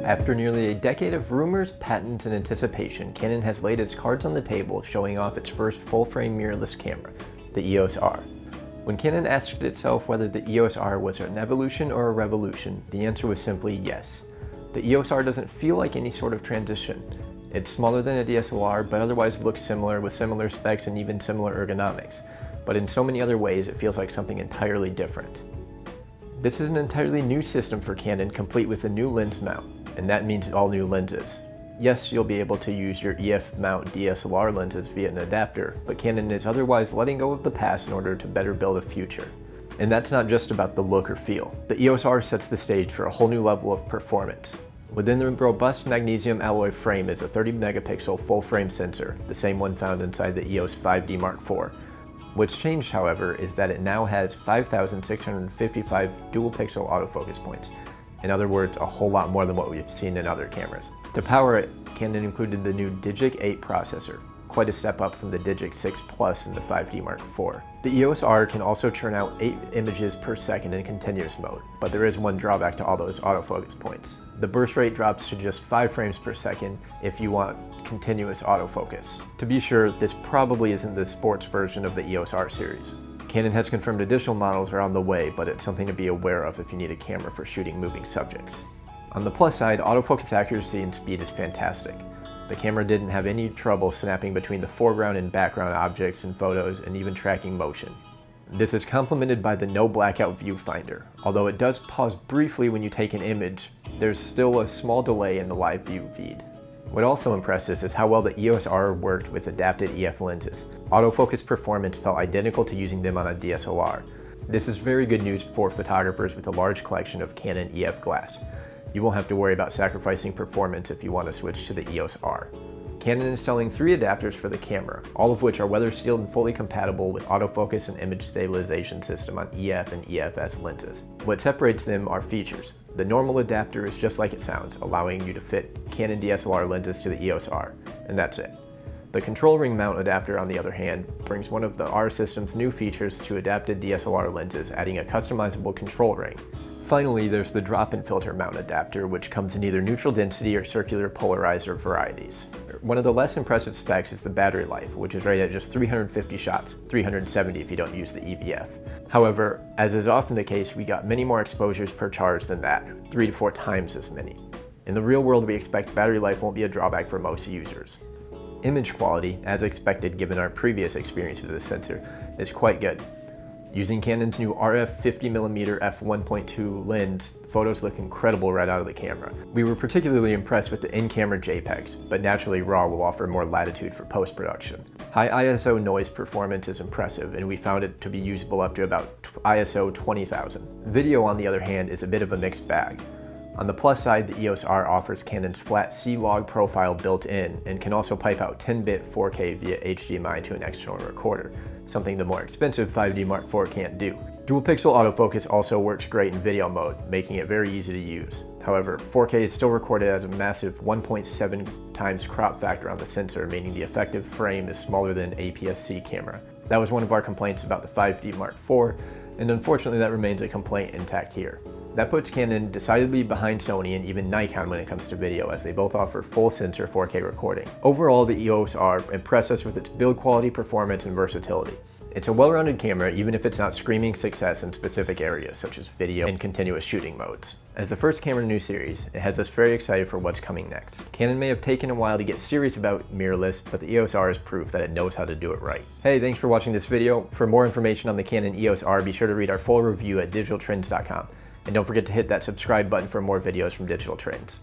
After nearly a decade of rumors, patents, and anticipation, Canon has laid its cards on the table, showing off its first full-frame mirrorless camera, the EOS R. When Canon asked itself whether the EOS R was an evolution or a revolution, the answer was simply yes. The EOS R doesn't feel like any sort of transition. It's smaller than a DSLR, but otherwise looks similar with similar specs and even similar ergonomics. But in so many other ways, it feels like something entirely different. This is an entirely new system for Canon, complete with a new lens mount, and that means all new lenses. Yes, you'll be able to use your EF mount DSLR lenses via an adapter, but Canon is otherwise letting go of the past in order to better build a future. And that's not just about the look or feel. The EOS R sets the stage for a whole new level of performance. Within the robust magnesium alloy frame is a 30 megapixel full frame sensor, the same one found inside the EOS 5D Mark IV. What's changed, however, is that it now has 5,655 dual pixel autofocus points. In other words, a whole lot more than what we've seen in other cameras. To power it, Canon included the new Digic 8 processor, quite a step up from the Digic 6 Plus in the 5D Mark IV. The EOS R can also churn out 8 images per second in continuous mode, but there is one drawback to all those autofocus points. The burst rate drops to just 5 frames per second if you want continuous autofocus. To be sure, this probably isn't the sports version of the EOS R series. Canon has confirmed additional models are on the way, but it's something to be aware of if you need a camera for shooting moving subjects. On the plus side, autofocus accuracy and speed is fantastic. The camera didn't have any trouble snapping between the foreground and background objects in photos and even tracking motion. This is complemented by the no blackout viewfinder. Although it does pause briefly when you take an image, there's still a small delay in the live view feed. What also impresses is how well the EOS R worked with adapted EF lenses. Autofocus performance felt identical to using them on a DSLR. This is very good news for photographers with a large collection of Canon EF glass. You won't have to worry about sacrificing performance if you want to switch to the EOS R. Canon is selling 3 adapters for the camera, all of which are weather sealed and fully compatible with autofocus and image stabilization system on EF and EFS lenses. What separates them are features. The normal adapter is just like it sounds, allowing you to fit Canon DSLR lenses to the EOS R, and that's it. The control ring mount adapter, on the other hand, brings one of the R system's new features to adapted DSLR lenses, adding a customizable control ring. Finally, there's the drop-in filter mount adapter, which comes in either neutral density or circular polarizer varieties. One of the less impressive specs is the battery life, which is rated at just 350 shots, 370 if you don't use the EVF. However, as is often the case, we got many more exposures per charge than that, 3 to 4 times as many. In the real world, we expect battery life won't be a drawback for most users. Image quality, as expected given our previous experience with this sensor, is quite good. Using Canon's new RF 50mm f1.2 lens, photos look incredible right out of the camera. We were particularly impressed with the in-camera JPEGs, but naturally RAW will offer more latitude for post-production. High ISO noise performance is impressive, and we found it to be usable up to about ISO 20,000. Video, on the other hand, is a bit of a mixed bag. On the plus side, the EOS R offers Canon's flat C-Log profile built in, and can also pipe out 10-bit 4K via HDMI to an external recorder, something the more expensive 5D Mark IV can't do. Dual pixel autofocus also works great in video mode, making it very easy to use. However, 4K is still recorded as a massive 1.7 times crop factor on the sensor, meaning the effective frame is smaller than an APS-C camera. That was one of our complaints about the 5D Mark IV, and unfortunately that remains a complaint intact here. That puts Canon decidedly behind Sony and even Nikon when it comes to video, as they both offer full sensor 4K recording. Overall, the EOS R impressed us with its build quality, performance, and versatility. It's a well-rounded camera, even if it's not screaming success in specific areas such as video and continuous shooting modes. As the first camera in a new series, it has us very excited for what's coming next. Canon may have taken a while to get serious about mirrorless, but the EOS R is proof that it knows how to do it right. Hey, thanks for watching this video. For more information on the Canon EOS R, be sure to read our full review at digitaltrends.com. And don't forget to hit that subscribe button for more videos from Digital Trends.